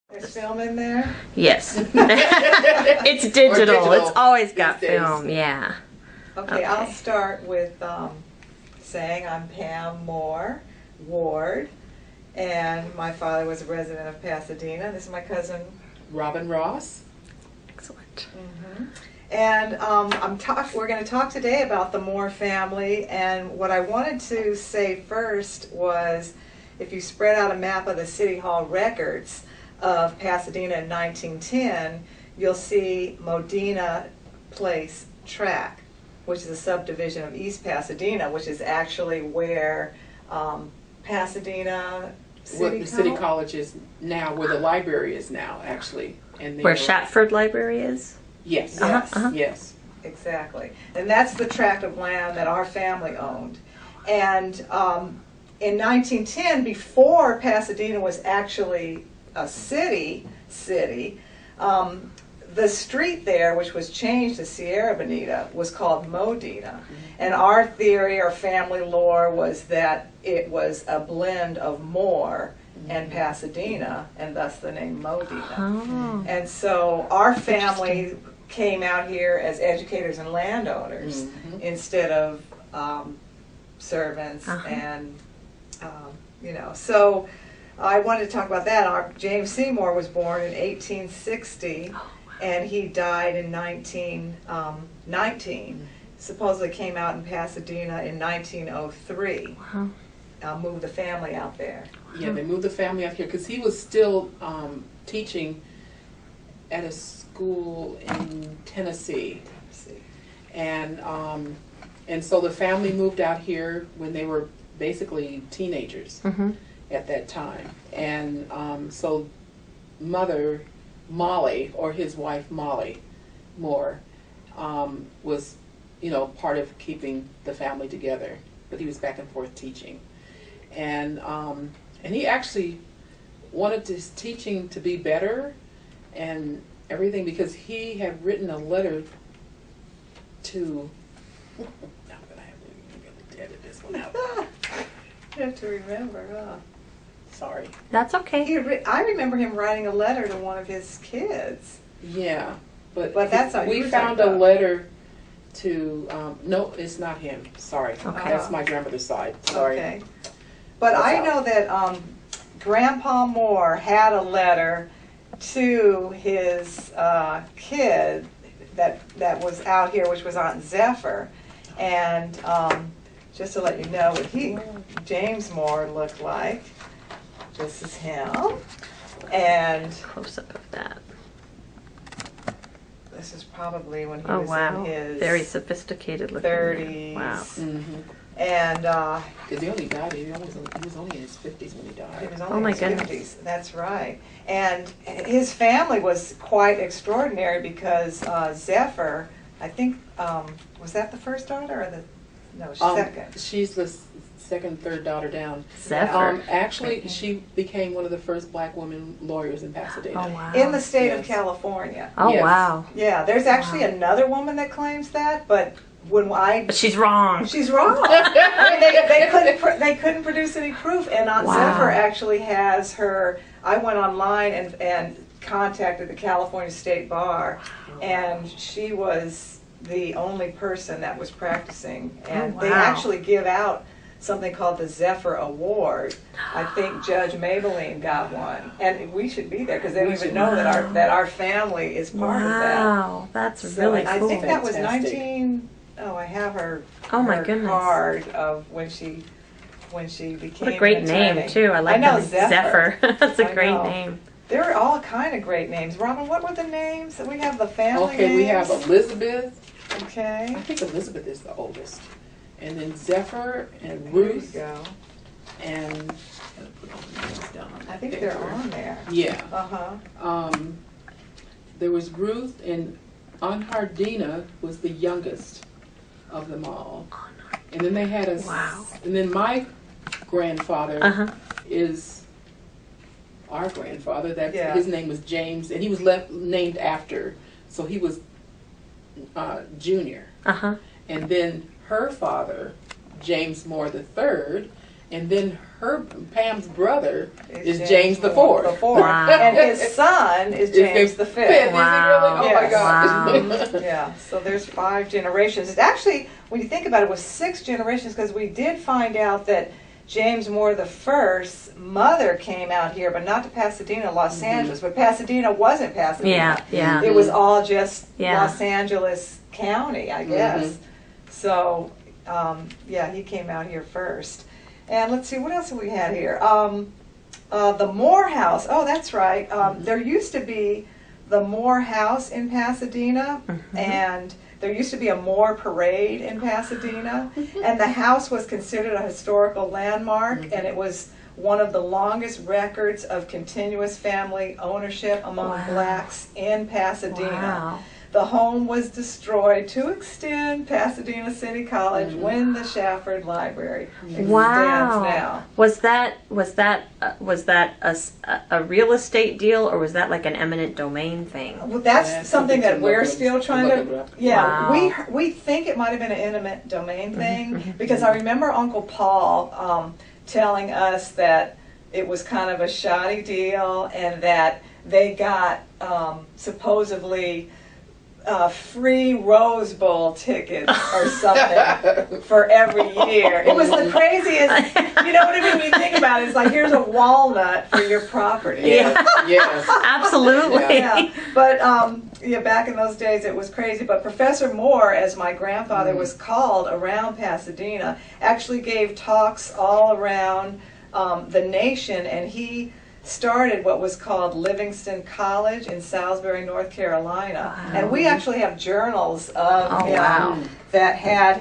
There's film in there? Yes. It's digital. It's always got film. Yeah. Okay, I'll start with saying I'm Pam Moore, Ward, and my father was a resident of Pasadena. This is my cousin Robin Ross. Excellent. And we're going to talk today about the Moore family, and what I wanted to say first was if you spread out a map of the City Hall records of Pasadena in 1910, you'll see Modena Place Track, which is a subdivision of East Pasadena, which is actually where Pasadena City College is now, where the library is now, actually. And where Shatford Library is? Yes. Yes. Exactly. And that's the tract of land that our family owned. And in 1910, before Pasadena was actually a city, the street there, which was changed to Sierra Bonita, was called Modena. And our theory, our family lore, was that it was a blend of Moore and Pasadena, and thus the name Modena. Oh. And so our family came out here as educators and landowners instead of servants, and so I wanted to talk about that. James Seymour was born in 1860, and he died in 1919. Supposedly came out in Pasadena in 1903. Moved the family out there. Yeah, they moved the family out here because he was still teaching at a school in Tennessee. And so the family moved out here when they were basically teenagers at that time. And so mother Molly, or his wife Molly Moore, was part of keeping the family together, but he was back and forth teaching. And he actually wanted his teaching to be better and everything, because he had written a letter to now that I have to edit this one out. You have to remember, huh? Sorry. That's okay. I remember him writing a letter to one of his kids. Yeah, but that's not we found a letter to no, it's not him. Sorry, that's my grandmother's side. Sorry. Okay. But I know that Grandpa Moore had a letter to his kid that was out here, which was Aunt Zephyr, and just to let you know what James Moore looked like. This is him, and close up of that. this is probably when he was in his very sophisticated looking 30s. Wow. And because he only died, he was only in his 50s when he died. He was only in his 50s. That's right. And his family was quite extraordinary because Zephyr, I think, was that the first daughter or second? She's the second, third daughter down. Zephyr. Actually, she became one of the first black women lawyers in Pasadena. Oh, wow. In the state of California. Oh, Yes. wow. Yeah, there's actually another woman that claims that, but But she's wrong. She's wrong. they couldn't produce any proof, and Aunt Zephyr actually has her. I went online and contacted the California State Bar, and she was the only person that was practicing, and they actually give out something called the Zephyr Award. I think Judge Maybelline got one, and we should be there because they don't even know that our family is part of that. Wow, that's really cool. I think that was 19. Oh, I have her. Oh my her goodness. Card of when she became. What a great name too! I like that. Zephyr. That's a great name. There are all kind of great names. Robin, what were the names? We have the family names. Okay, we have Elizabeth. Okay. I think Elizabeth is the oldest, and then Zephyr and Ruth. There you go. And I think they're on there. Yeah. There was Ruth, and Aunt Hardina was the youngest of them all. And then they had us. Wow. And then my grandfather is our grandfather. His name was James, and he was named after. So he was Junior. And then her father, James Moore the Third, and then Pam's brother is James the Fourth. Wow. And his son is James the Fifth. Is he really? Wow. Oh my gosh. Wow. Yeah, so there's 5 generations. It's actually, when you think about it, it was 6 generations, because we did find out that James Moore the First's mother came out here, but not to Pasadena, Los Angeles. But Pasadena wasn't Pasadena. Yeah. It was all just Yeah. Los Angeles County, I guess. So, yeah, he came out here first. And let's see, what else have we had here? The Moore House. Oh, that's right. There used to be the Moore House in Pasadena, and there used to be a Moore Parade in Pasadena, and the house was considered a historical landmark, and it was one of the longest records of continuous family ownership among blacks in Pasadena. Wow. The home was destroyed to extend Pasadena City College when the Shafford Library stands now. Was that a real estate deal, or was that like an eminent domain thing? Well, that's something that we're still trying to. Yeah, Wow. we think it might have been an eminent domain thing, because I remember Uncle Paul telling us that it was kind of a shoddy deal, and that they got supposedly free Rose Bowl tickets or something for every year. It was the craziest, you know what I mean? When you think about it, it's like, here's a walnut for your property. Yeah. Yes. Absolutely. Yeah, but yeah, back in those days it was crazy. But Professor Moore, as my grandfather was called around Pasadena, actually gave talks all around the nation, and he started what was called Livingston College in Salisbury, North Carolina. And we actually have journals of him that had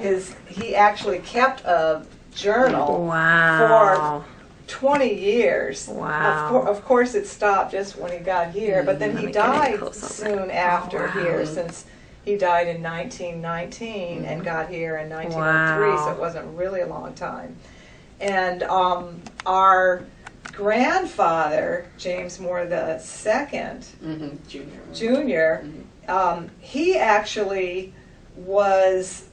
he actually kept a journal for 20 years. Wow. Of course it stopped just when he got here, but then he died soon after here, since he died in 1919 and got here in 1903, so it wasn't really a long time. And our grandfather, James Moore the Second, Junior, he actually was,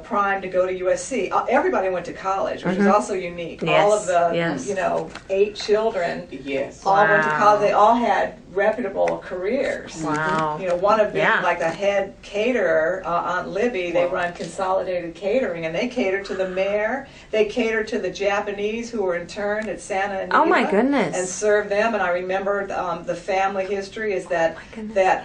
primed to go to USC. Everybody went to college, which is also unique. Yes. All of the, 8 children, all went to college. They all had reputable careers. Wow. One of them, like the head caterer, Aunt Libby, they run Consolidated Catering, and they cater to the mayor. They cater to the Japanese who were interned at Santa Anita. Oh my goodness. And served them. And I remember the family history is that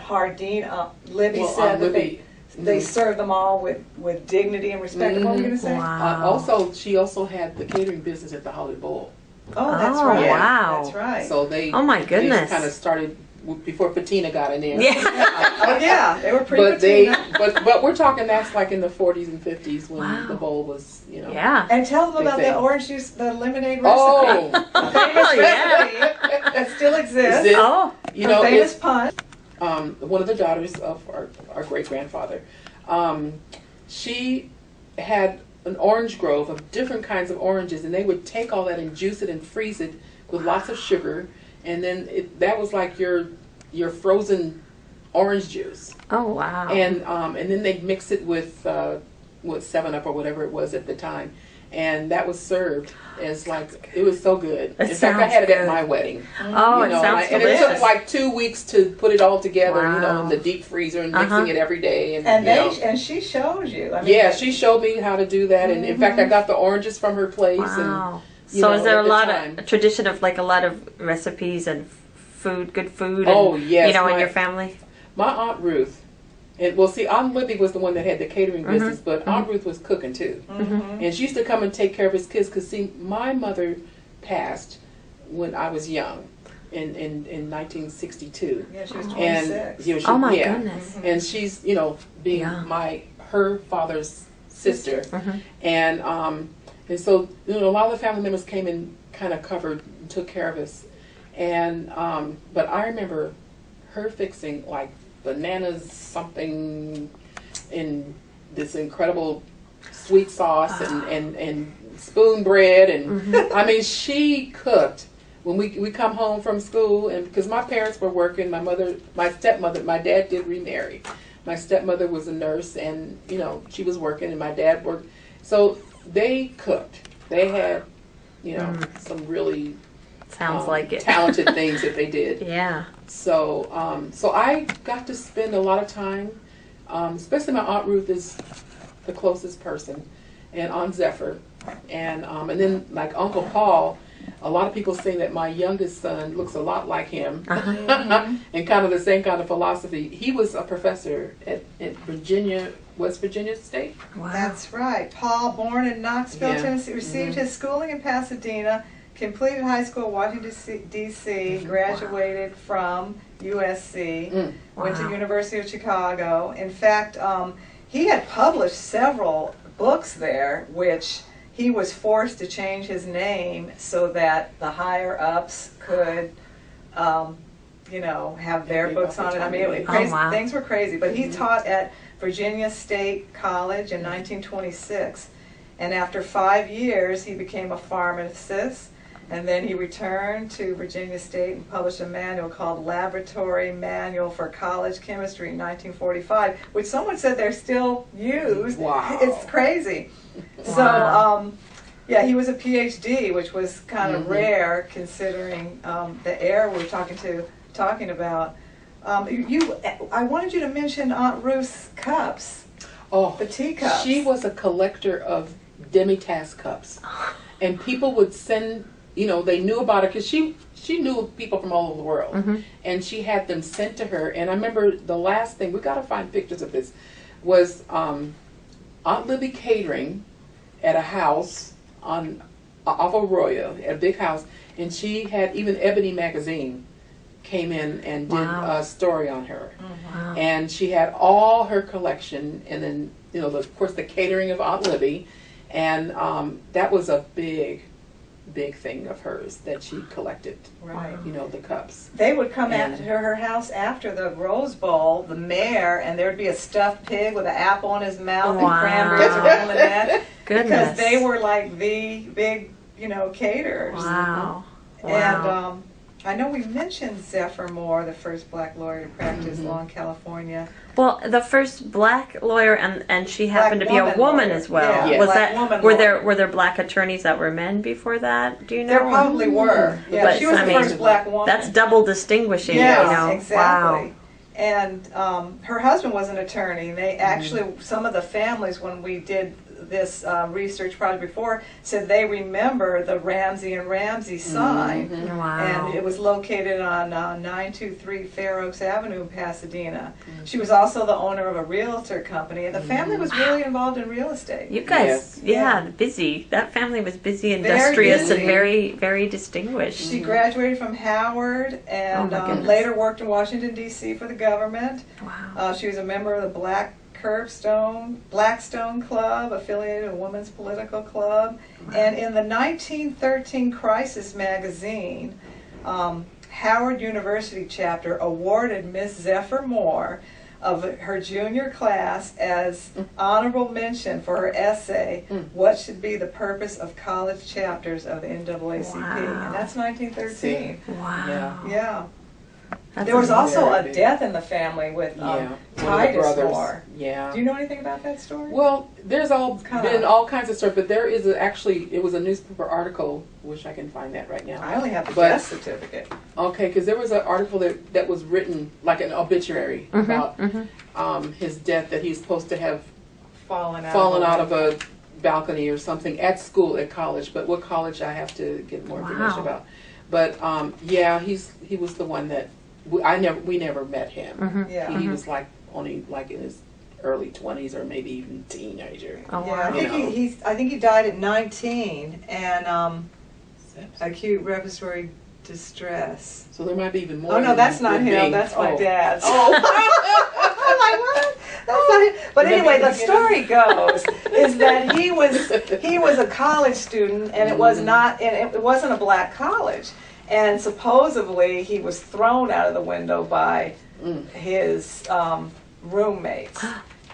Hardin, Libby said that they served them all with dignity and respect. What were you going to say? Wow. She also had the catering business at the Hollywood Bowl. Oh, that's right. Wow. That's right. So they. Oh my goodness. They kind of started before Patina got in there. Yeah. Oh yeah, they were But pre-Patina. but we're talking that's like in the 40s and 50s when the bowl was, Yeah. And tell them about thing. the orange juice, the lemonade recipe. Oh, The famous recipe that still exists. Oh. The famous punch. one of the daughters of our great grandfather, she had an orange grove of different kinds of oranges, and they would take all that and juice it and freeze it with lots of sugar, and then that was like your frozen orange juice. Oh wow. And then they'd mix it with 7-Up or whatever it was at the time, and that was served as it was so good. In fact, I had it at my wedding. Oh, it sounds and delicious. it took like 2 weeks to put it all together, Wow. in the deep freezer and mixing it every day. And she shows you. I mean, she showed me how to do that, and in fact, I got the oranges from her place. Wow. And, So is there a tradition of a lot of recipes and good food? Oh, and, yes, in your family? My Aunt Ruth, and Aunt Libby was the one that had the catering business, but Aunt Ruth was cooking too. And she used to come and take care of his kids, because my mother passed when I was young, in 1962. Yeah, she was 26. And, Oh my goodness. And she's, being her father's sister. And so, a lot of the family members came and kind of covered and took care of us. And, but I remember her fixing bananas something in this incredible sweet sauce and spoon bread. And I mean, she cooked when we come home from school, and because my parents were working, my stepmother, my dad did remarry. My stepmother was a nurse, and, she was working, and my dad worked. So they cooked. They had you know, some really Sounds like it. talented things that they did. Yeah. So, so I got to spend a lot of time, especially my Aunt Ruth is the closest person, and Aunt Zephyr, and then like Uncle Paul. A lot of people say that my youngest son looks a lot like him, and kind of the same kind of philosophy. He was a professor at West Virginia State. Wow. That's right. Paul, born in Knoxville, Yeah. Tennessee, received his schooling in Pasadena, completed high school in Washington, D.C., graduated from USC, went to Wow. University of Chicago. In fact, he had published several books there, which he was forced to change his name so that the higher ups could, you know, have their books on it. I mean, wow. things were crazy. But he taught at Virginia State College in 1926. And after 5 years, he became a pharmacist. And then he returned to Virginia State and published a manual called Laboratory Manual for College Chemistry in 1945, which someone said they're still used. Wow. It's crazy. Wow. So, yeah, he was a PhD, which was kind of rare considering the era we're talking about. I wanted you to mention Aunt Ruth's cups. Oh, the teacups. She was a collector of demi-tasse cups, and people would send. You know, they knew about her because she knew people from all over the world, and she had them sent to her. And I remember the last thing, we got to find pictures of this, was Aunt Libby catering at a house off of Arroyo, at a big house, and she had even Ebony magazine came in and did a story on her, and she had all her collection, and then you know, of course, the catering of Aunt Libby, and that was a big thing of hers that she collected. Right. You know, the cups. They would come to her house after the Rose Bowl, the mayor, and there'd be a stuffed pig with an apple in his mouth and cranberries around the neck. Goodness. Because they were like the big, you know, caterers. Wow. And I know we mentioned Zephyr Moore, the first black lawyer to practice law in California. Well, the first black lawyer, and she happened to be a woman lawyer. as well. Yeah, Was black that woman were lawyer. there black attorneys that were men before that? Do you know? There probably were. Yeah, But, she was I the mean, first black woman. That's double distinguishing. Yes, you know? exactly. Wow. And her husband was an attorney. They actually, some of the families, when we did this research project before, said they remember the Ramsey and Ramsey sign. Wow. And it was located on 923 Fair Oaks Avenue in Pasadena. She was also the owner of a realtor company, and the family was really involved in real estate. You guys, busy. That family was busy, industrious, busy. and very, very distinguished. She graduated from Howard and Oh my goodness. later worked in Washington, D.C. for the government. Wow. She was a member of the Blackstone Club, affiliated with Women's Political Club. And in the 1913 Crisis magazine, Howard University chapter awarded Miss Zephyr Moore of her junior class as honorable mention for her essay, What Should Be the Purpose of College Chapters of the NAACP. Wow. And that's 1913. Wow. Yeah. That's There was amazing. also a Very big. death in the family with One of the Titus brothers. Moore. Yeah. Do you know anything about that story? Well, there's kinda- been all kinds of stuff, but there is it was a newspaper article. Wish I can find that right now. I only have the But- death certificate. Okay, because there was an article that was written like an obituary about his death, that he's supposed to have Fallen out of a balcony or something at school, at college. But what college, I have to get more information about. But yeah, he was the one that we never met him. Yeah. He was like only like in his early 20s or maybe even teenager. Oh, Yeah, I wow. think I think he died at 19 and acute respiratory distress. So there might be even more. Oh no, than- that's not than him. being- That's my oh. dad's. Oh. I'm like, what? That's not him. But Maybe anyway, at the the story goes is that he was a college student, and it was not, and it wasn't a black college, and supposedly he was thrown out of the window by his roommates.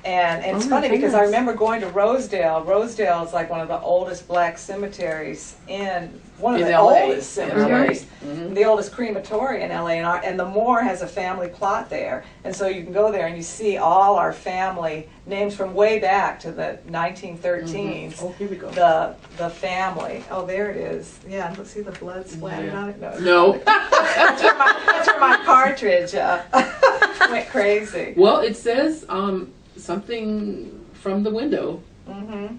And it's Oh my funny because I goodness. remember going to Rosedale. Rosedale is like one of the oldest black cemeteries one of In the LA. oldest cemeteries, Mhm. the oldest crematory in LA. And the Moore has a family plot there. And so you can go there and you see all our family names from way back to the 1913s. Oh, here we go. The family. Oh, there it is. Yeah, let's see the blood splattered Yeah. on it. No. That's where my cartridge went crazy. Well, it says something from the window. Mm-hmm.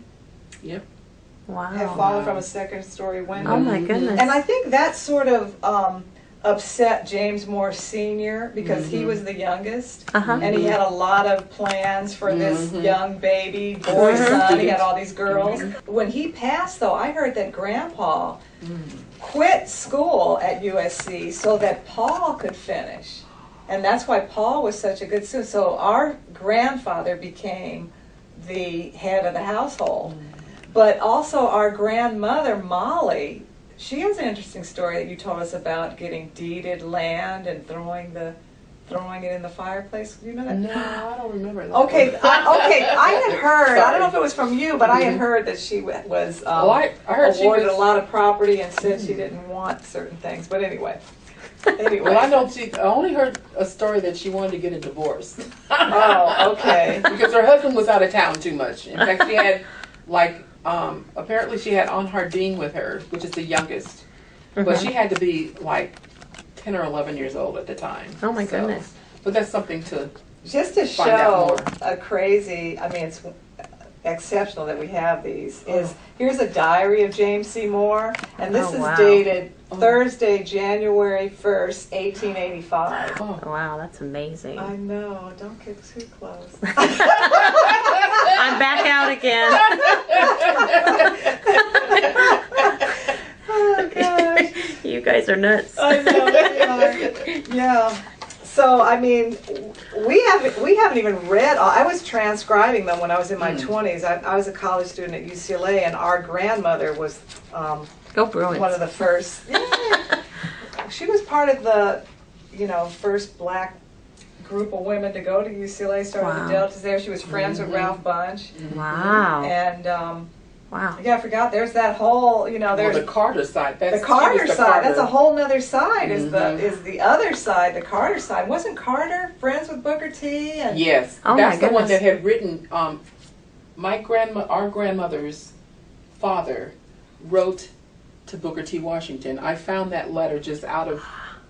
Yep. Wow. Have fallen from a second-story window. Oh my goodness. And I think that sort of upset James Moore Sr. because he was the youngest. Uh-huh. And he had a lot of plans for this young baby boy Mhm. son. He had all these girls. When he passed, though, I heard that Grandpa quit school at USC so that Paul could finish. And that's why Paul was such a good student. So our grandfather became the head of the household. But also our grandmother, Molly, she has an interesting story that you told us about getting deeded land and throwing it in the fireplace. Do you know that? No, I don't remember that. Okay, I had heard, I don't know if it was from you, but I had heard that she was I heard she awarded was- a lot of property and said she didn't want certain things. But anyway. Well, I know I only heard a story that she wanted to get a divorce. Oh, okay. Because her husband was out of town too much. In fact, she had, apparently she had Aunt Hardine with her, which is the youngest. But she had to be, 10 or 11 years old at the time. Oh my So, goodness. But that's something to... Just to Find out show more. a crazy, it's exceptional that we have these, here's a diary of James C. Moore, and this Oh, is wow. dated Thursday, January 1st, 1885. Oh. Wow, that's amazing. I know, don't get too close. I'm back out again. Oh, gosh. You guys are nuts. I know, we are. Yeah. So, we haven't even read I was transcribing them when I was in my 20s. I was a college student at UCLA, and our grandmother was Go Bruins. one of the first. Yeah. She was part of the, first black group of women to go to UCLA, started the Wow. Deltas there. She was friends with Ralph Bunche. Wow. And, Wow. yeah, I forgot, there's that whole, there's the Carter side. the Carter side. That's a whole nother side. Is the other side, the Carter side? Wasn't Carter friends with Booker T? And Yes, Oh, my that's the one goodness. that had written. Our grandmother's father wrote to Booker T. Washington. I found that letter just out of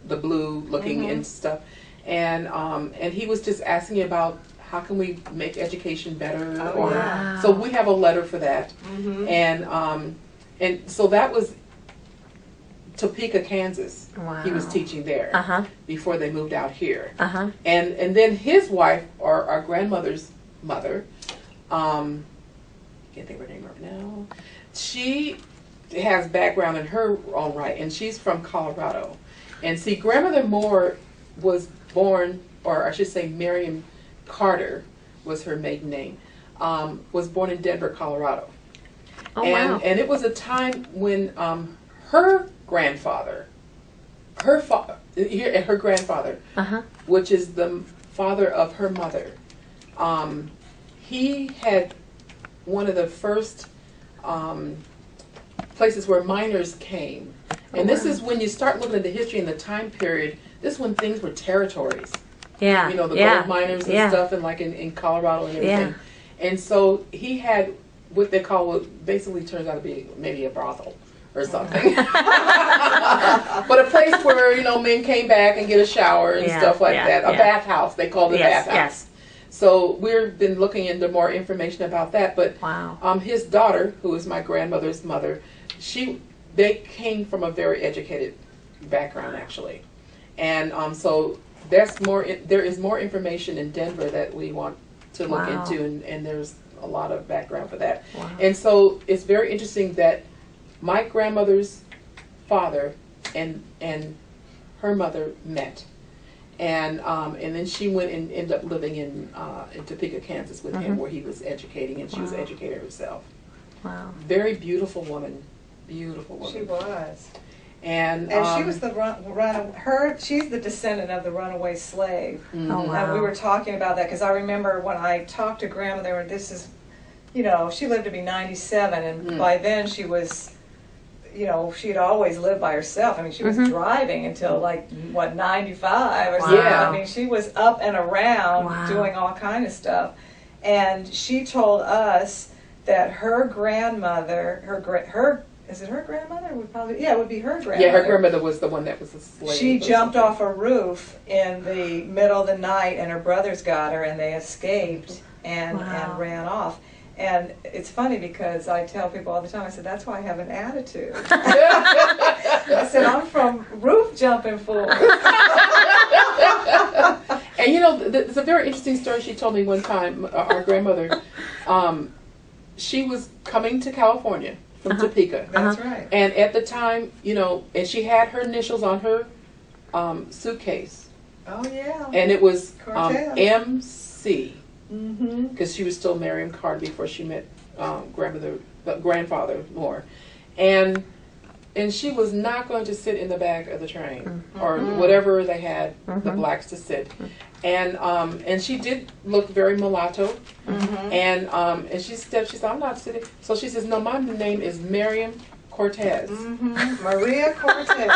the blue, looking and stuff, and he was just asking about how can we make education better, Oh, yeah. So we have a letter for that, and so that was Topeka, Kansas. Wow. He was teaching there Uh-huh. before they moved out here. Uh-huh. And then his wife, or our grandmother's mother, can't think of her name right now. She has background in her own right, and she's from Colorado. And see, Grandmother Moore was born, or I should say Miriam Carter was her maiden name, was born in Denver, Colorado. Oh, and, wow. and it was a time when her grandfather, her grandfather, Uh-huh. which is the father of her mother, he had one of the first places where miners came. And this is when you start looking at the history and the time period, this is when things were territories. Yeah. You know, the yeah. gold miners and yeah. stuff, and in Colorado and everything. Yeah. And so he had what they call, what basically turns out to be maybe a brothel or something. But a place where, men came back and get a shower and Yeah, stuff like yeah, that. A yeah. bathhouse, they called it Yes, bathhouse. yes. So we've been looking into more information about that. But Wow. his daughter, who is my grandmother's mother, they came from a very educated background, actually. And so there is more information in Denver that we want to look Wow. into, and there's a lot of background for that. Wow. And so it's very interesting that my grandmother's father and her mother met, and then she went and ended up living in Topeka, Kansas with him, where he was educating, and she was an educator herself. Wow. Very beautiful woman, beautiful woman. she was. And she was the she's the descendant of the runaway slave. Mhm. Oh, wow. And we were talking about that because I remember when I talked to Grandmother, this is, she lived to be 97, and by then she was, she had always lived by herself. I mean, she was driving until 95 or something. Yeah. I mean, she was up and around doing all kind of stuff. And she told us that her grandmother, is it her grandmother? It would be her grandmother. Yeah, her grandmother was the one that was a slave. She jumped off a roof in the middle of the night, and her brothers got her, and they escaped and ran off. And it's funny because I tell people all the time, I said, that's why I have an attitude. I said, I'm from roof jumping fools. And it's a very interesting story she told me one time, our grandmother. She was coming to California from Topeka. That's right. And at the time, and she had her initials on her suitcase. Oh, yeah. And it was Cortez. MC. Mm-hmm. Because she was still Miriam Carter before she met grandfather Moore. And she was not going to sit in the back of the train or whatever they had the blacks to sit. And she did look very mulatto. And she said, I'm not sitting. So she says, no, my name is Miriam Cortez. Maria Cortez.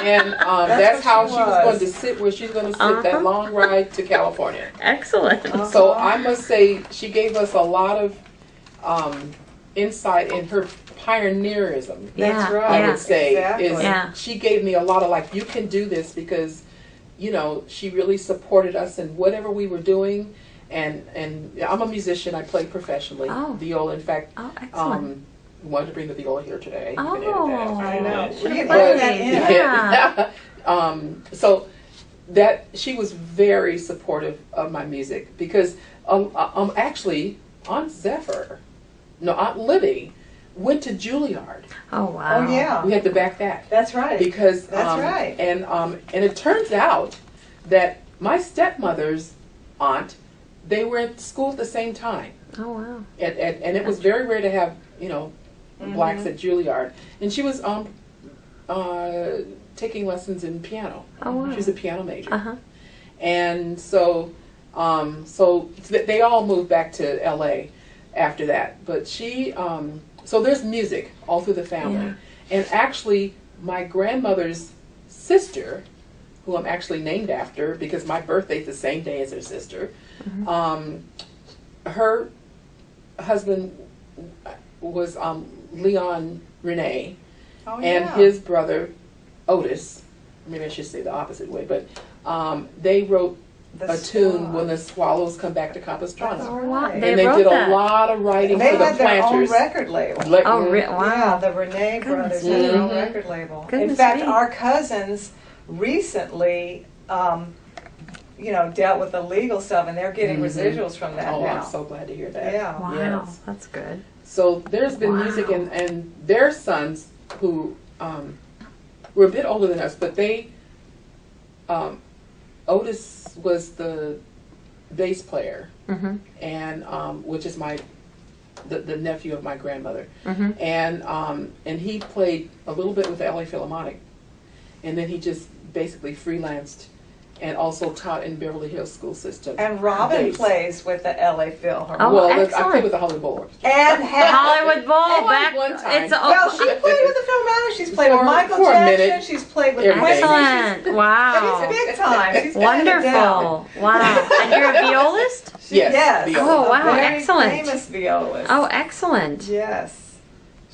And that's how she was going to sit, where she's going to sit that long ride to California. Excellent. So I must say, she gave us a lot of insight in her pioneerism. That's right. I would say Exactly. she gave me a lot of you can do this, because she really supported us in whatever we were doing. And I'm a musician. I play professionally viola. In fact, excellent. wanted to bring the viola here today. You Oh, can edit that. I know. Should We have can edit played. that in. Yeah. So that she was very supportive of my music, because actually Aunt Libby went to Juilliard. Oh, wow. Oh, yeah. We had to back that. That's right. Because That's right. And it turns out that my stepmother's aunt, they were at school at the same time. Oh, wow. And it was very rare to have blacks at Juilliard. And she was taking lessons in piano. Oh, wow. She was a piano major. And so they all moved back to LA after that. But she, so there's music all through the family. And actually, my grandmother's sister, who I'm actually named after because my birthday's the same day as her sister, her husband was Leon Renee, and his brother Otis. Maybe I should say the opposite way, but they wrote a tune, When the Swallows Come Back to Capistrano. Oh, wow. And they did a lot of writing for the They had their own Planters. record label. wow. Yeah, the Renee brothers had their own record label. Goodness In fact, me. our cousins recently, dealt with the legal stuff, and they're getting residuals from that Oh, now. I'm so glad to hear that. Yeah. Wow. Yes. That's good. So there's been music, and their sons, who were a bit older than us, but they, Otis was the bass player, and which is the nephew of my grandmother, and he played a little bit with the LA Philharmonic, and then he just basically freelanced and also taught in Beverly Hills school system. And Robin bass. plays with the LA Philharmonic. Oh, Well, I excellent. played with the Hollywood Bowl. And Hollywood Bowl Only back. one time. It's well, she played with the Philharmonic. She's played with Michael for a Jackson. minute. She's played with Everything. Quincy. excellent. Wow. She's big time. She's been in Adele. Wonderful. Wow. And you're a violist? Yes. Yes. Oh, wow. A very Excellent. famous violist. Oh, excellent. Yes,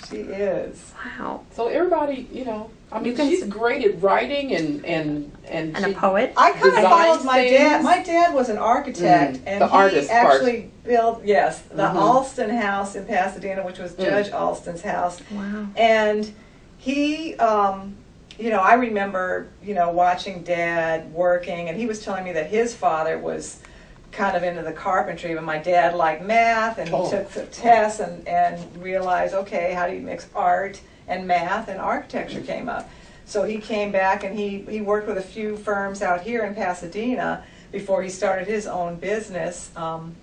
she is. Wow. So everybody, I mean, she's great at writing and And she, a poet? I kind of Designs followed my dad. things. My dad was an architect, and the he artist part. actually built the Alston House in Pasadena, which was Judge Alston's house. Wow. And he, I remember, watching Dad working, and he was telling me that his father was kind of into the carpentry, but my dad liked math, and he took the tests and realized, okay, how do you mix art and math, and architecture came up. So he came back, and he worked with a few firms out here in Pasadena before he started his own business,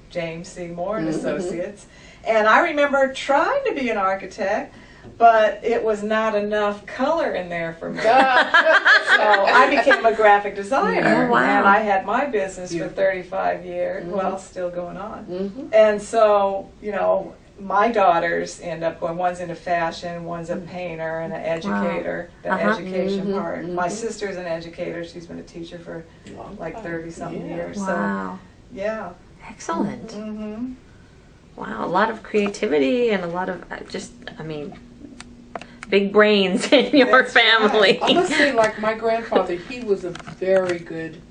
James C. Moore and Associates. And I remember trying to be an architect, but it was not enough color in there for me. So I became a graphic designer, Oh, wow. and I had my business for Yeah. 35 years, well, still going on. Mm-hmm. And so, you know, my daughters end up going, one's into fashion, one's a painter and an educator, the education Mhm, part. My mhm. sister's an educator, she's been a teacher for like 30-something Yeah. years. So, Wow. yeah. Excellent. Mm-hmm. Wow. A lot of creativity and a lot of big brains in your That's right. family. I must say, like my grandfather, he was a very good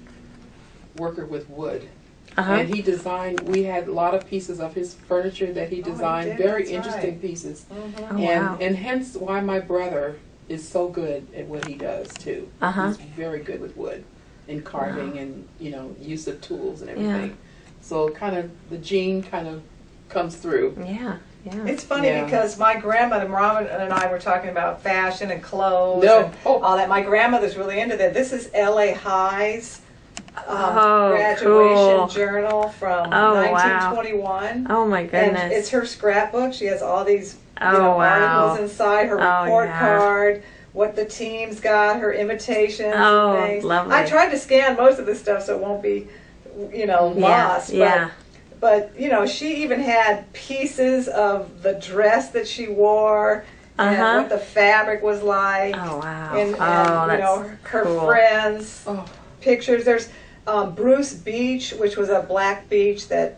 worker with wood. Uh-huh. And he designed, we had a lot of pieces of his furniture that he designed, did, very that's interesting right. pieces. Mm-hmm. Oh, wow. And hence why my brother is so good at what he does too. Uh-huh. He's very good with wood and carving and, you know, use of tools and everything. Yeah. So kind of the gene kind of comes through. Yeah. Yeah. It's funny Yeah. because my grandmother, Mom and I were talking about fashion and clothes No. and Oh. all that. My grandmother's really into that. This is L.A. High's Oh, graduation cool. journal from Oh, wow. 1921. Oh my And goodness. it's her scrapbook. She has all these Oh, wow. articles inside, her Oh, report yeah. card, what the team's got, her invitations Oh, and things. lovely. I tried to scan most of this stuff so it won't be, lost. Yeah. But, she even had pieces of the dress that she wore and Uh-huh. what the fabric was like. Oh wow. And that's her cool. friends, Oh, pictures. There's Bruce Beach, which was a black beach that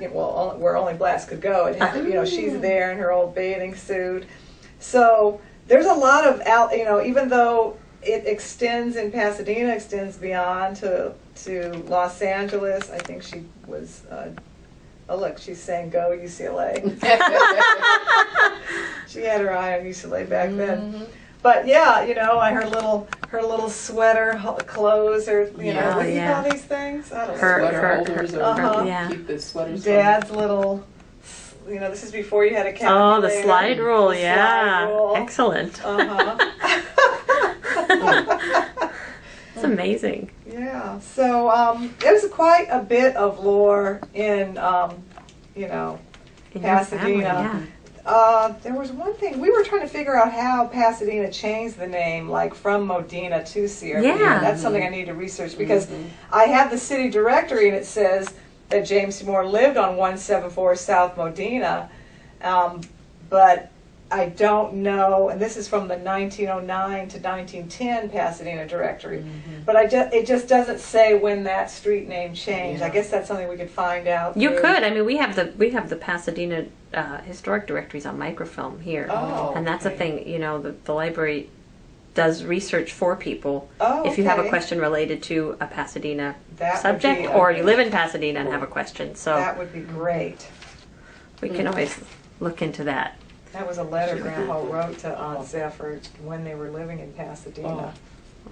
where only blacks could go. It had, she's there in her old bathing suit. So there's a lot of even though it extends in Pasadena, extends beyond to Los Angeles. I think she was. Oh look, she's saying go UCLA. She had her eye on UCLA back then. But yeah, her little sweater clothes, or what do you Yeah. call these things? I don't know. sweater holders or Uh-huh. Yeah. keep the sweaters. Dad's little. This is before you had a Oh, calculator. the slide rule. The Yeah. slide rule. Excellent. It's amazing. Yeah. So there's quite a bit of lore in In your Pasadena. family, yeah. There was one thing we were trying to figure out how Pasadena changed the name, like from Modena to Sierra Yeah. Leone. That's something I need to research because I have the city directory and it says that James Seymour lived on 174 South Modena, but I don't know. And this is from the 1909 to 1910 Pasadena directory, but it just doesn't say when that street name changed. Yeah. I guess that's something we could find out. You through- could. I mean, we have the Pasadena historic directories on microfilm here, Oh, and that's a okay. thing. The library does research for people. Oh, If you have a okay. question related to a Pasadena That would subject, be or you live in Pasadena and have a question, so That would be great. we can always look into that. That was a letter Grandpa wrote to Aunt Zephyr when they were living in Pasadena.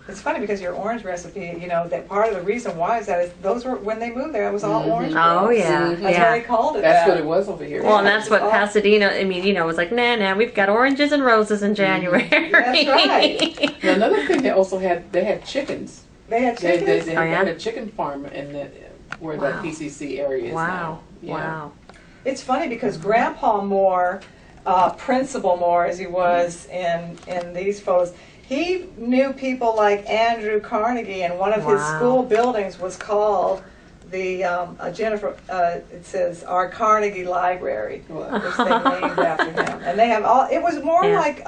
It's funny because your orange recipe, that part of the reason why is that those were when they moved there. It was all orange. Oh, groves. yeah, That's why yeah. they called it That's that. what it was over here. Well, and Yeah, that's what it's all- Pasadena. I mean, it was like, nah, we've got oranges and roses in January. That's right. Now, another thing they also had, they had chickens. They had They chickens. Oh, yeah? had a chicken farm in where Wow. that PCC area is Wow! now. Yeah. Wow! It's funny because Grandpa Moore, Principal Moore as he was in these photos, he knew people like Andrew Carnegie, and one of his Wow. school buildings was called the Jennifer. It says our Carnegie Library, Wow. which they named after him. And they have all. It was more Yeah. like.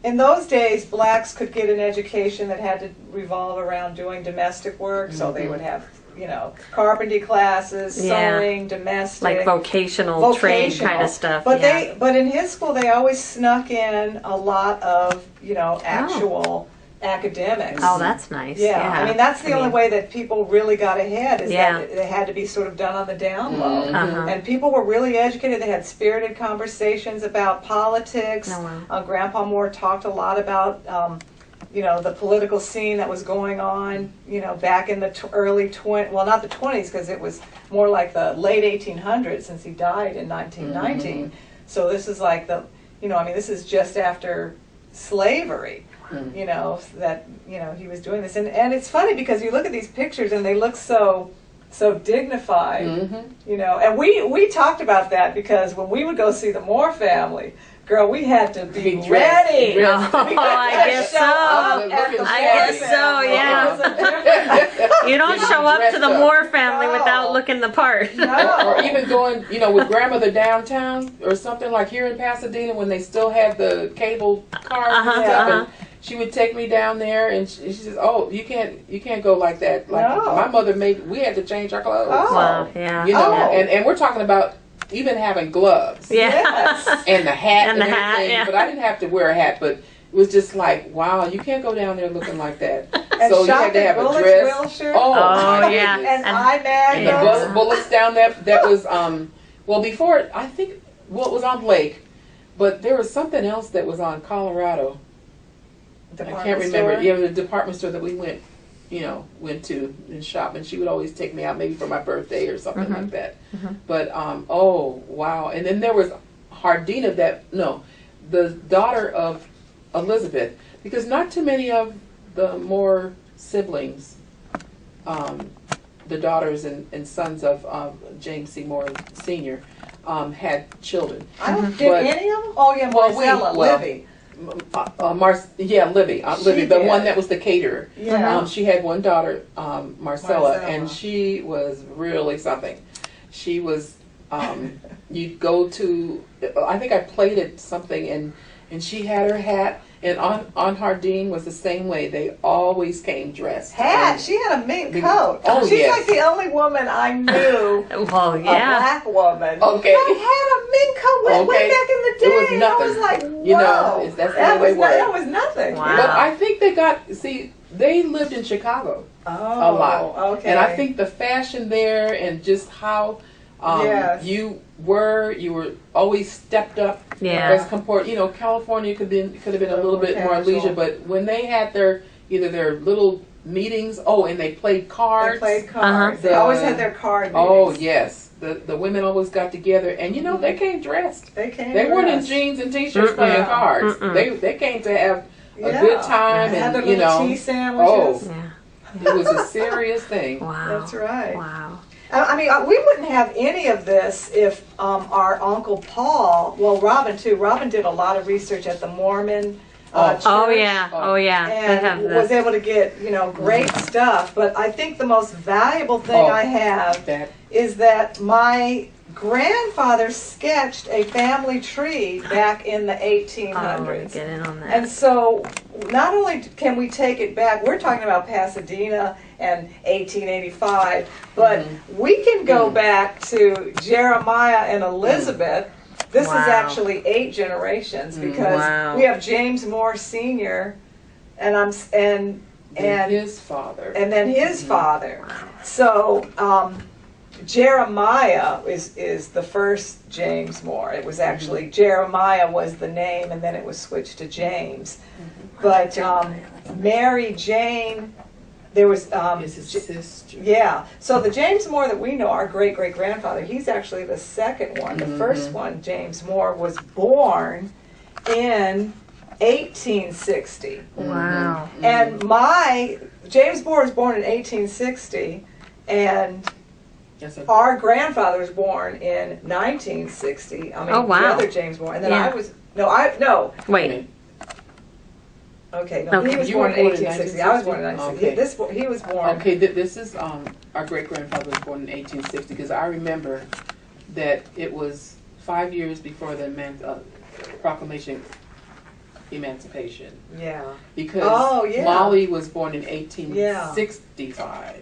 In those days, blacks could get an education that had to revolve around doing domestic work, so they would have, carpentry classes, Yeah. sewing, domestic, Like vocational trade kind of stuff. But yeah. but in his school, they always snuck in a lot of, actual academics. Oh, that's nice. Yeah, I mean that's the only mean- way that people really got ahead is Yeah. that they had to be sort of done on the down low, Uh-huh. and people were really educated. They had spirited conversations about politics. Oh, wow. Grandpa Moore talked a lot about the political scene that was going on, back in the early not the 20s because it was more like the late 1800s since he died in 1919. So this is like this is just after slavery. That he was doing this, and it's funny because you look at these pictures and they look so so dignified, Mm-hmm. you know. And we talked about that because when we would go see the Moore family, girl, we had to be ready. Dressed. Oh, I guess so. I guess so, yeah. You don't show up to the Moore family No. without looking the part. No. Or even going, you know, with grandmother downtown or something like here in Pasadena when they still had the cable cars and stuff. And she would take me down there, and she says, "Oh, you can't go like that." Like No. my mother made, we had to change our clothes. Oh. Wow, yeah. You know, Oh. and we're talking about even having gloves Yeah. Yes. and the hat And the hat, everything. yeah. But I didn't have to wear a hat. But it was just like, wow, you can't go down there looking like that. And So you shop had to at have a Bullock's dress. Wilshire. Oh, Oh, my yeah. goodness. And And- eye And the magnums. bullets down that was well before I think it was on Lake, but there was something else that was on Colorado. I can't remember. Yeah, the department store that we went to and shop, and she would always take me out maybe for my birthday or something like that. But oh wow! And then there was Hardina, the daughter of Elizabeth, because not too many of the Moore siblings, the daughters and sons of James C. Moore Sr. Had children. I don't did But- any of them. Oh yeah, Well, Marcella, well, Libby. Libby, She the did. one that was the caterer. Yeah. She had one daughter, Marcella, Marcella. and she was really something. She was, you'd go to, I think I played at something, and she had her hat, and on Hardin was the same way. They always came dressed. Hat. She had a mink coat. Oh, She's yes. like the only woman I knew, Well, a yeah. black woman, Okay. that had a mink coat way Okay. back in the day. It was and nothing. I was like, whoa. You know, that's the that way was they were. That was nothing. Wow. But I think they lived in Chicago Oh, a lot. Okay. And I think the fashion there and just how Yes. you were always stepped up. Yeah. As compared, California could have been a little bit more Casual. leisure, but when they had either their little meetings, and they played they cards. played cards. They The- always had their card meetings. Oh yes, the women always got together, and they came dressed. They came. They weren't in dressed. jeans and t-shirts playing cards. They came to have a good time, Had and their little tea sandwiches. Yeah. it was a serious thing. Wow. That's right. Wow. I mean, we wouldn't have any of this if our Uncle Paul, well, Robin too. Robin did a lot of research at the Mormon church. Oh yeah. Oh yeah. They have And was the. able to get, great stuff. But I think the most valuable thing I have That is that my grandfather sketched a family tree back in the Oh, let me 1800s. get in on that. And so not only can we take it back, we're talking about Pasadena and 1885, but we can go back to Jeremiah and Elizabeth. This Wow. is actually 8 generations because Wow. we have James Moore Sr. and his father. and then his father. So Jeremiah is the first James Moore. It was actually Jeremiah was the name, and then it was switched to James. But Mary Jane, there was is his sister. yeah. So the James Moore that we know, our great great grandfather, he's actually the second one. The first one, James Moore, was born in 1860. Wow. And James Moore was born in 1860, and That's a- our grandfather was born in 1960. I mean, Oh, wow. the other James Moore, and then Yeah. Wait. Okay, no, Okay. he was You born were in born in 1860. I was born in 1960? 1960. He was born. Okay, this is our great grandfather was born in 1860 because I remember that it was 5 years before the Proclamation Emancipation. Yeah. Because Oh, yeah. Molly was born in 1865.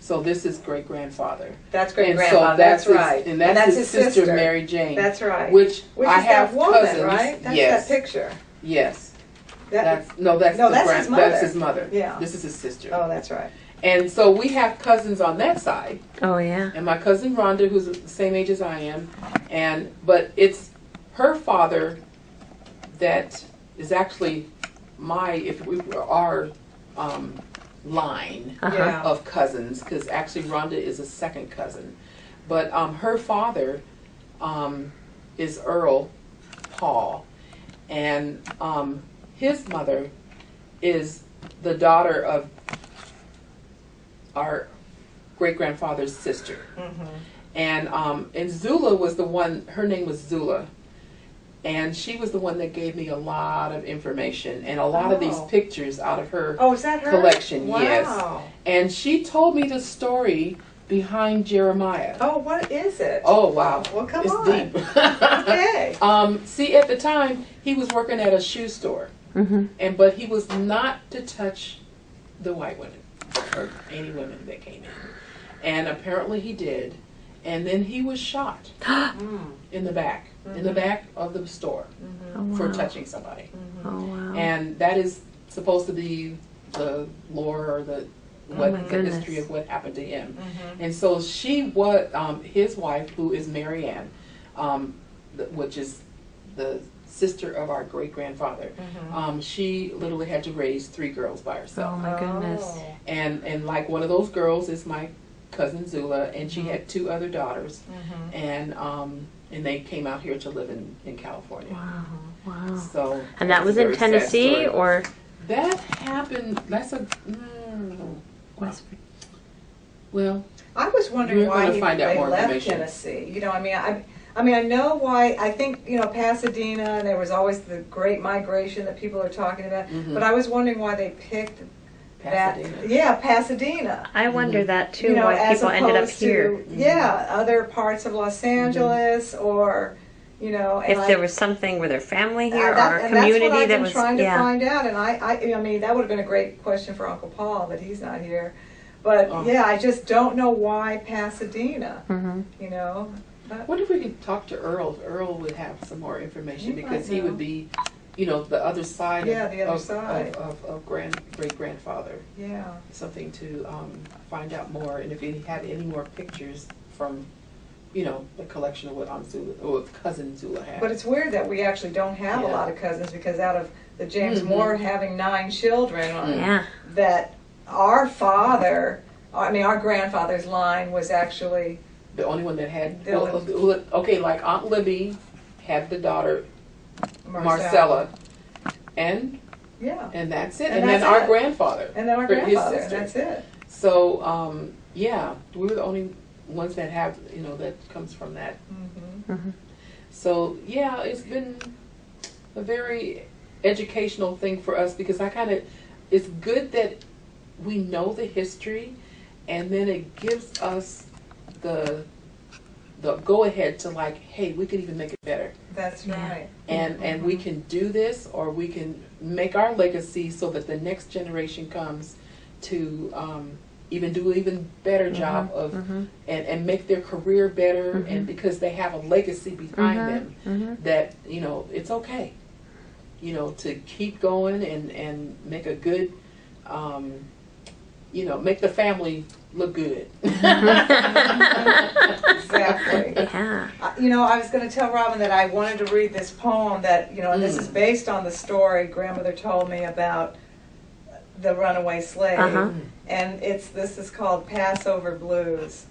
So this is great grandfather. That's great And grandfather. so that's his, right. And that's his sister, Mary Jane. That's right. Which Which I is have that woman, cousins. right? That's Yes. that picture. Yes. That, That's No, that's his mother. That's his mother. Yeah. This is his sister. oh, that's right. And so we have cousins on that side. Oh yeah. And my cousin Rhonda, who's the same age as I am, but it's her father that is actually our line Uh-huh. Yeah. of cousins, because actually Rhonda is a second cousin, but her father is Earl Paul, and his mother is the daughter of our great-grandfather's sister. And Zula was the one, her name was Zula. And she was the one that gave me a lot of information and a lot of these pictures out of her Is that her? collection. Wow. Yes. And she told me the story behind Jeremiah. Oh, what is it? Oh, wow. Well, come it's on. deep. Okay. See, at the time, he was working at a shoe store. But he was not to touch the white women or any women that came in. And apparently he did. And then he was shot in the back of the store for touching somebody. Oh, wow. And that is supposed to be the lore or the history of what happened to him. And so she was his wife, who is Mary Ann, which is the sister of our great-grandfather. She literally had to raise 3 girls by herself. Oh my goodness. And like one of those girls is my cousin Zula, and she had 2 other daughters, and they came out here to live in California. Wow. So, and that was in Tennessee, or that happened. That's a well. I was wondering why they left Tennessee. You know, I mean, I know why. I think, you know, Pasadena, and there was always the great migration that people are talking about. But I was wondering why they picked Pasadena. Pasadena. I wonder that too. You know, why people ended up here. Other parts of Los Angeles, or you know, if there was something with their family here, or a and community that's what I've that been was trying to find out. And I mean, that would have been a great question for Uncle Paul, but he's not here. But I just don't know why Pasadena. You know. I wonder if we could talk to Earl. Earl would have some more information because he would be, you know, the other side of great-grandfather. Yeah. Something to find out more, and if he had any more pictures from, you know, the collection of what Aunt Zula or cousin Zula had. But it's weird that we actually don't have a lot of cousins, because out of the James Moore having 9 children, that our father, I mean our grandfather's line was actually the only one that had, like Aunt Libby had the daughter Marcella, and that's it. And then our grandfather. And then our grandfather, and that's it. So, we were the only ones that have, you know, that comes from that. So, it's been a very educational thing for us, because it's good that we know the history, and then it gives us the go ahead to, like, hey, we could even make it better. That's right. And we can do this, or we can make our legacy so that the next generation comes to even do an even better job of and make their career better, and because they have a legacy behind them, that, you know, it's okay, you know, to keep going and make a good you know, make the family look good. Exactly. Yeah. You know, I was going to tell Robin that I wanted to read this poem that, you know, and this is based on the story grandmother told me about the runaway slave. And this is called Passover Blues.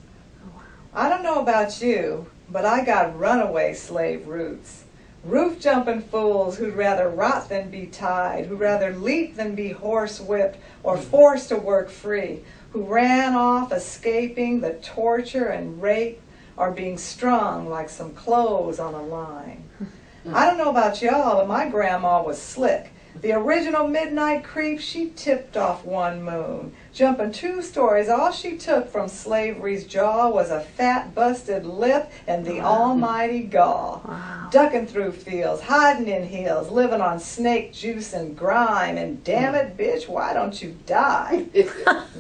I don't know about you, but I got runaway slave roots. Roof-jumping fools who'd rather rot than be tied, who'd rather leap than be horse-whipped or forced to work free, who ran off escaping the torture and rape or being strung like some clothes on a line. I don't know about y'all, but my grandma was slick. The original midnight creep, she tipped off one moon. Jumping 2 stories, all she took from slavery's jaw was a fat, busted lip and the almighty gall. Ducking through fields, hiding in hills, living on snake juice and grime, and damn it, bitch, why don't you die?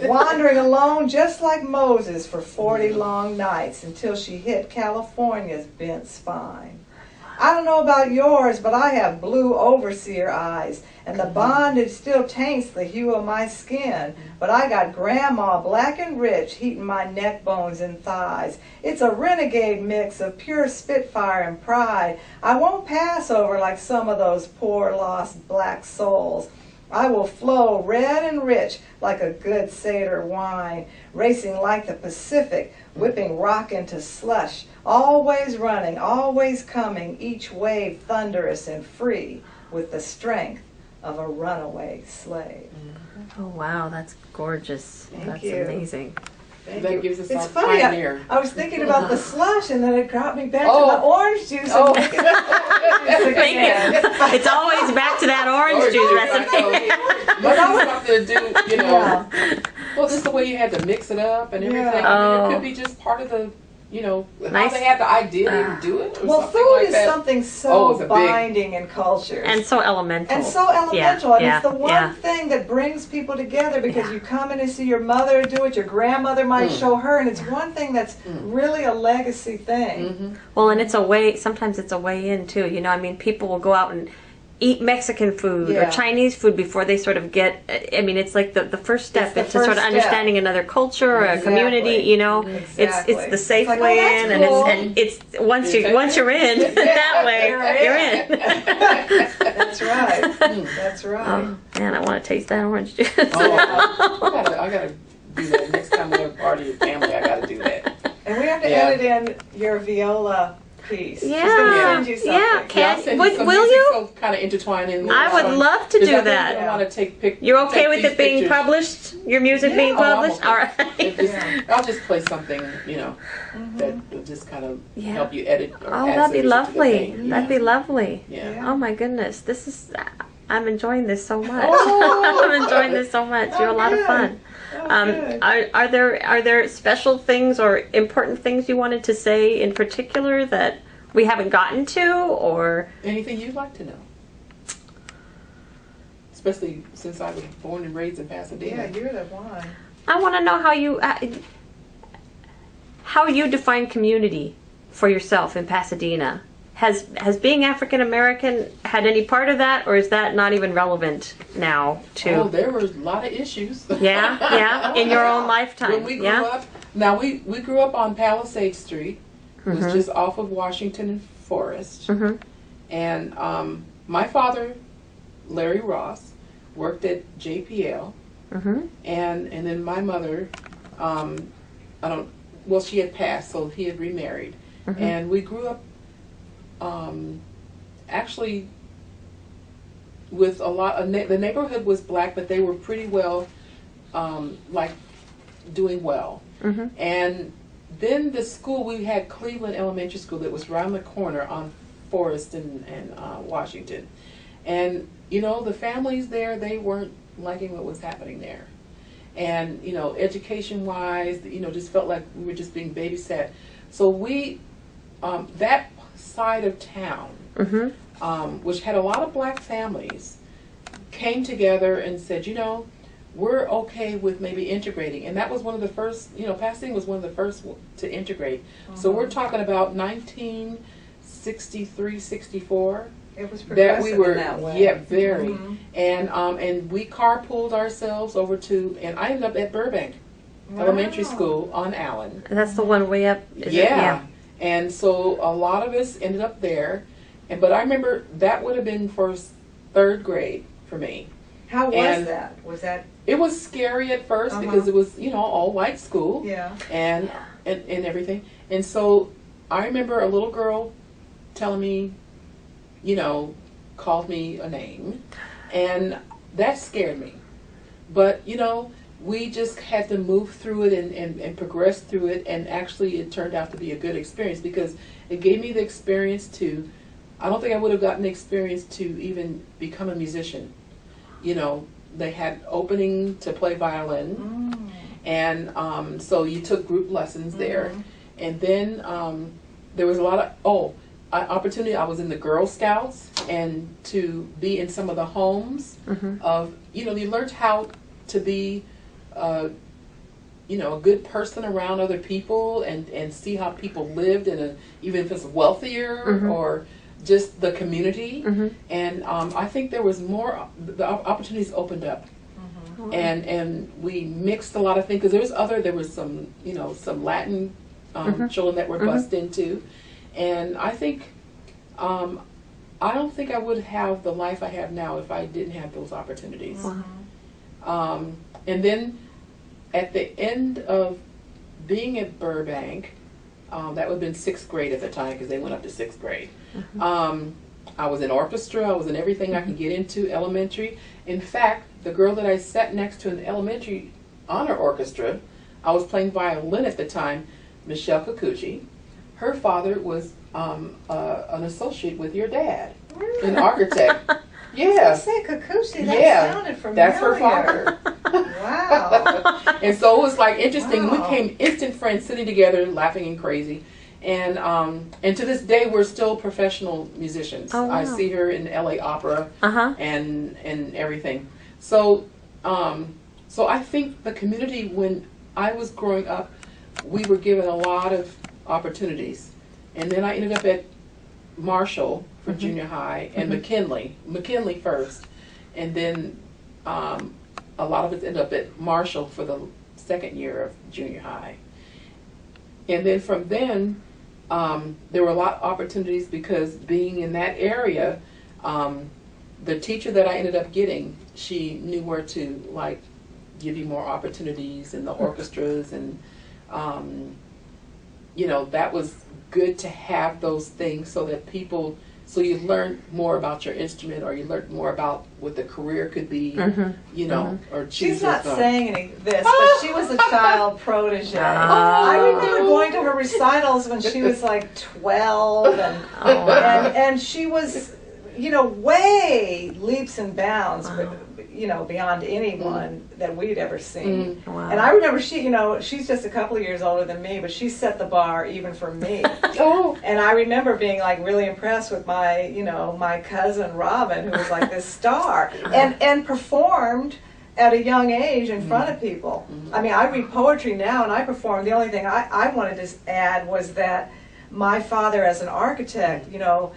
Wandering alone just like Moses for 40 long nights until she hit California's bent spine. I don't know about yours, but I have blue overseer eyes, and the bondage still taints the hue of my skin. But I got grandma black and rich heating my neck bones and thighs. It's a renegade mix of pure spitfire and pride. I won't pass over like some of those poor lost black souls. I will flow red and rich like a good Seder wine, racing like the Pacific, whipping rock into slush, always running, always coming, each wave thunderous and free, with the strength of a runaway slave. Oh wow, that's gorgeous. Thank That's you. amazing. Thank that you. gives us It's our funny, pioneer. I was thinking about the slush, and then it got me back to Oh. the orange juice. Oh. And making the Thank you. It's always back to that orange juice recipe. Must have something to do, you know. Yeah. Well, just the way you had to mix it up and everything. Yeah. I mean, Oh. it could be just part of the, you know, how Nice. they had the idea to do it. Or Well, something food like is that. something Oh, so it's a big- binding in cultures. And so elemental. And so elemental, and Yeah, it's the one yeah. thing that brings people together, because Yeah. you come in and see your mother do it, your grandmother might show her, and it's one thing that's really a legacy thing. Mhm. Well, and it's a way, sometimes it's a way in too. You know, I mean, people will go out and eat Mexican food Yeah. or Chinese food before they sort of get, I mean, it's like the first step It's the into sort first of step. understanding another culture or a Exactly. community, you know. Exactly. It's the safe It's like, way oh, that's in, cool. and it's once you're in that way, you're in. That's right. That's right. Oh man, I want to taste that orange juice. Oh, I gotta do that next time we have a party with family. I gotta do that. And we have to Yeah. edit in your viola piece. She's Yeah. gonna send you something. Yeah, Yeah, I'll send you some will music you? so kind of intertwining. I would love to do that. I want to take pictures. You're okay with it being published? Your music being Oh, I'm published? okay. All right. I'll just play something, you know, that will just kind of Yeah. help you edit. Or Oh, add that'd be symmetry to the lovely. thing. That'd be lovely. Yeah. Yeah. Oh my goodness, this is. I'm enjoying this so much. Oh. I'm enjoying this so much. You're a lot of good. fun. Oh, good. Are there special things or important things you wanted to say in particular that we haven't gotten to, or Anything you'd like to know? Especially since I was born and raised in Pasadena. Yeah, you're the one. I want to know how you define community for yourself in Pasadena. Has being African American had any part of that, or is that not even relevant now? Oh, there were a lot of issues. Yeah, in your own When lifetime. we grew Yeah. up, now we grew up on Palisade Street, it was just off of Washington and Forest. Mhm. And my father, Larry Ross, worked at JPL, Mhm. and then my mother, she had passed, so he had remarried, and we grew up actually with a lot of the neighborhood was black, but they were pretty well like doing well. Mhm. And then the school, we had Cleveland Elementary School that was around the corner on Forest and Washington. And, you know, the families there, they weren't liking what was happening there. And, you know, education-wise, you know, just felt like we were just being babysat. So we, that side of town, which had a lot of black families, came together and said, you know, we're okay with maybe integrating. And that was one of the first, you know, Pasadena was one of the first to integrate. So we're talking about 1963, 64. It was That progressive we were, in that way. yeah, very. And we carpooled ourselves over to, and I ended up at Burbank Elementary Wow. School on Allen. That's the one way up. Is it? Yeah. And so a lot of us ended up there. But I remember that would have been for third grade for me. How was And- that? Was that? It was scary at first because it was, you know, all white school Yeah. and everything. And so I remember a little girl telling me, you know, called me a name, and that scared me. But, you know, we just had to move through it and progress through it, and actually it turned out to be a good experience because it gave me the experience to, I don't think I would have gotten the experience to even become a musician. You know, they had opening to play violin, and so you took group lessons there. And then there was a lot of, opportunity. I was in the Girl Scouts, and to be in some of the homes of, you know, you learned how to be, you know, a good person around other people and see how people lived even if it's wealthier or just the community. And I think there was more, the opportunities opened up. And we mixed a lot of things, because there was some, you know, some Latin children that were bussed into. And I think, I don't think I would have the life I have now if I didn't have those opportunities. And then at the end of being at Burbank, that would have been 6th grade at the time, because they went up to 6th grade. I was in orchestra, I was in everything I could get into, elementary. In fact, the girl that I sat next to in the elementary honor orchestra, I was playing violin at the time, Michelle Kikuchi. Her father was an associate with your dad, an architect. Yeah. I say Kikuchi, that Yeah, sounded familiar. that's her father. Wow. And so it was like interesting. We Wow. became instant friends, sitting together, laughing and crazy. And to this day, we're still professional musicians. Oh, wow. I see her in LA Opera Uh-huh. and everything. So so I think the community, when I was growing up, we were given a lot of opportunities. And then I ended up at Marshall for junior high and McKinley first, and then a lot of us ended up at Marshall for the second year of junior high. And then from then, there were a lot of opportunities because being in that area, the teacher that I ended up getting, she knew where to like give you more opportunities in the orchestras, and you know, that was good to have those things so that people, so you learn more about your instrument, or you learn more about what the career could be, you know, or choose. She's not your- saying any of this, but she was a child protege. I remember going to her recitals when she was like 12, and she was, you know, way leaps and bounds, you know, beyond anyone that we'd ever seen. Wow. And I remember she, you know, she's just a couple of years older than me, but she set the bar even for me. Oh, And I remember being like really impressed with my, you know, my cousin Robin, who was like this star, and performed at a young age in front of people. I mean, I read poetry now and I perform. The only thing I wanted to add was that my father as an architect, you know,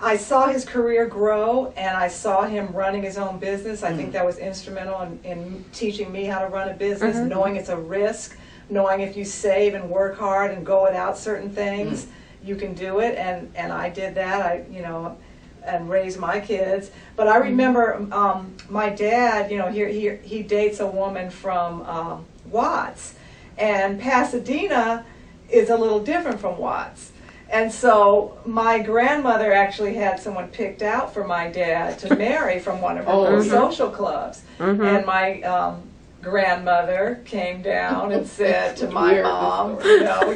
I saw his career grow, and I saw him running his own business. I think that was instrumental in teaching me how to run a business, knowing it's a risk, knowing if you save and work hard and go without certain things, you can do it. And I did that, you know, and raised my kids. But I remember my dad, you know, he dates a woman from Watts, and Pasadena is a little different from Watts. And so my grandmother actually had someone picked out for my dad to marry from one of her social clubs. And my grandmother came down and said to my mom, you know,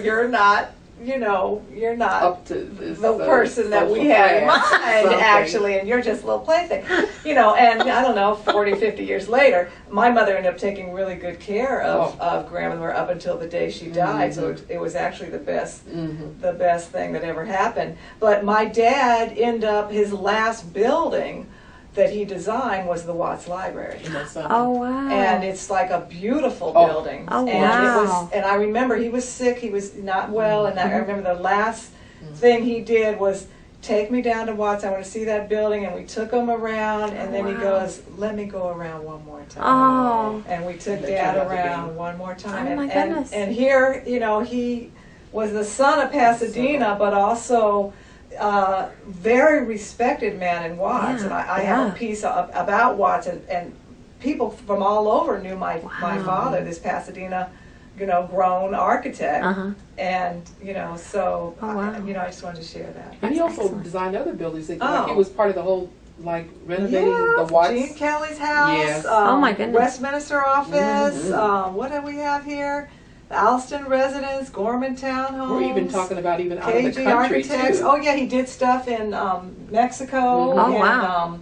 you're not up to this, the person that we had in mind, actually, and you're just a little plaything. You know, and I don't know, 40, 50 years later, my mother ended up taking really good care of grandmother up until the day she died, so it was actually the best thing that ever happened. But my dad ended up, his last building that he designed was the Watts Library. Oh, wow. And it's like a beautiful building. Oh, and wow. And I remember he was sick, he was not well, and I remember the last thing he did was take me down to Watts, I want to see that building, and we took him around, and then he goes, let me go around one more time. Oh. And we took Dad around one more time. Oh, my goodness. And here, you know, he was the son of Pasadena, but also very respected man in Watts, and I have a piece about Watts, and people from all over knew my father, this Pasadena, you know, grown architect, and you know, so you know, I just wanted to share that. And he also designed other buildings. Like he was part of the whole, like, renovating the Watts. Gene Kelly's house. Yes. Oh my goodness. Westminster office. What do we have here? The Alston residence, Gorman Townhomes. We're even talking about even out of the KG country Architects. too. Oh yeah, he did stuff in Mexico. Oh, and, wow.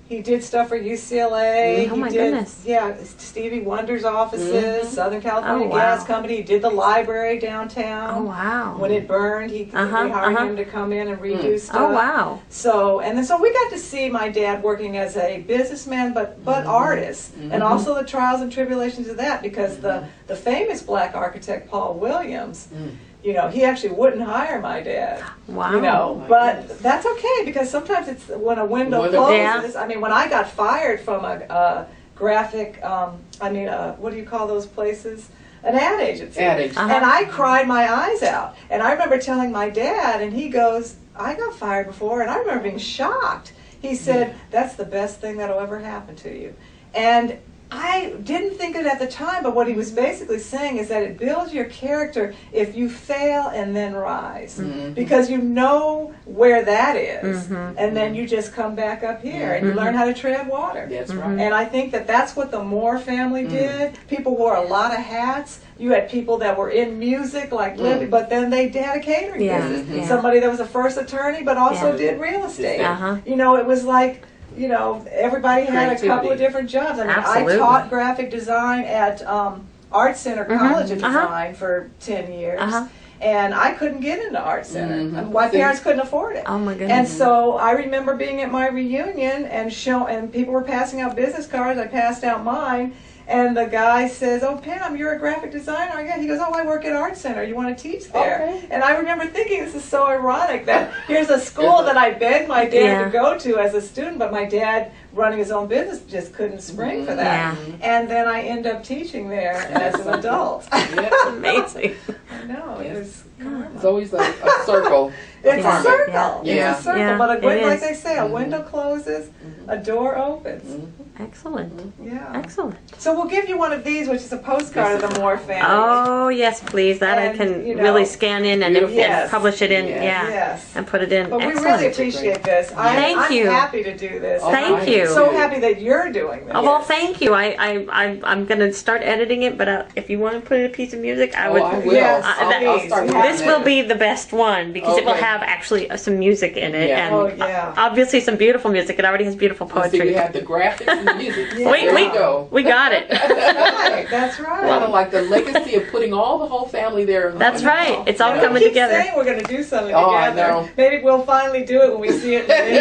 he did stuff for UCLA. Oh, he my did, goodness. Yeah, Stevie Wonder's offices, Southern California Oh, wow. Gas Company. He did the library downtown. Oh, wow. When it burned, we hired him to come in and redo stuff. Oh, wow. So, and then so we got to see my dad working as a businessman, but artist, and also the trials and tribulations of that, because the famous black architect Paul Williams, you know, he actually wouldn't hire my dad. Wow. You know, but that's okay, because sometimes it's when a window closes. I mean, when I got fired from a graphic, what do you call those places? An ad agency. And I cried my eyes out. And I remember telling my dad, and he goes, I got fired before, and I remember being shocked. He said, that's the best thing that'll ever happen to you. And I didn't think it at the time, but what he was basically saying is that it builds your character if you fail and then rise. Mm-hmm. Because you know where that is, and then you just come back up here and you learn how to tread water. That's right. And I think that that's what the Moore family did. People wore a lot of hats. You had people that were in music, like Libby, but then they had a catering business. Somebody that was a first attorney, but also did real estate. You know, it was like, you know, everybody had a couple of different jobs. I mean, Absolutely. I taught graphic design at Art Center College of Design for 10 years. And I couldn't get into Art Center. My parents couldn't afford it. Oh my goodness. And so I remember being at my reunion and people were passing out business cards. I passed out mine. And the guy says, "Oh, Pam, you're a graphic designer." Yeah. He goes, "Oh, I work at Art Center. You want to teach there?" Okay. And I remember thinking, this is so ironic that here's a school that I begged my dad to go to as a student, but my dad, running his own business, just couldn't spring for that. And then I end up teaching there as an adult. That's amazing. I know, it was karma. It's always a circle. It's a circle. Yeah. It's a circle. Yeah, But it like is. they say, a window closes, a door opens. Excellent. Yeah. Excellent. So we'll give you one of these, which is a postcard of the Moore family. Oh, yes, please. That And, I can you know, really scan in and Yes. publish it in. Yes. And put it in. But we Excellent. really appreciate this. Thank you. I'm happy to do this. Thank I'm you. so happy that you're doing this. Oh, well, thank you. I'm going to start editing it, but if you want to put in a piece of music, I would. I will. Yes, I'll start please. doing This that. will be the best one because it will Okay. have actually some music in it, Yeah. and Oh, yeah. obviously some beautiful music. It already has beautiful See, we poetry. have the graphics and the music. Wait, There you go. we got it. That's right. That's right. Kind of like the legacy of putting all the whole family there. That's right. It's all And coming we keep together. saying we're going to do something Oh, I together. know. Maybe we'll finally do it when we see it. In the video.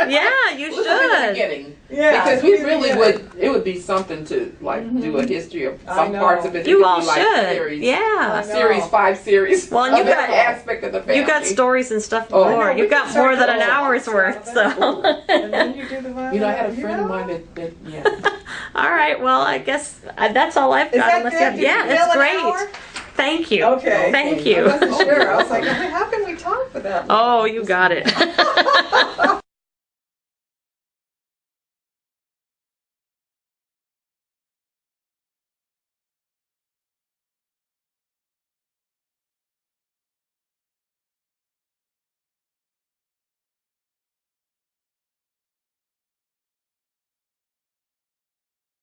Yeah, you Well, this will be the should. beginning. Yeah. Because we it'll be really good. would, it would be something to like do a history of I some know. parts of it. It You could all be like should. series. Yeah. I know. Series, 5 series. Well, and you of every got- aspect of the family. You got stories and stuff Oh, I more. know. You've We got can more start than an going hour's on. worth. So. And then you do the violin. You know, I had a friend of mine that yeah. All right. Well, I guess that's all I've Is got. that Unless good? you have, Did you yeah, bill it's an great. hour? Thank you. Okay. Thank Okay. you. I wasn't sure. I was like, how can we talk for that long? Oh, you got it.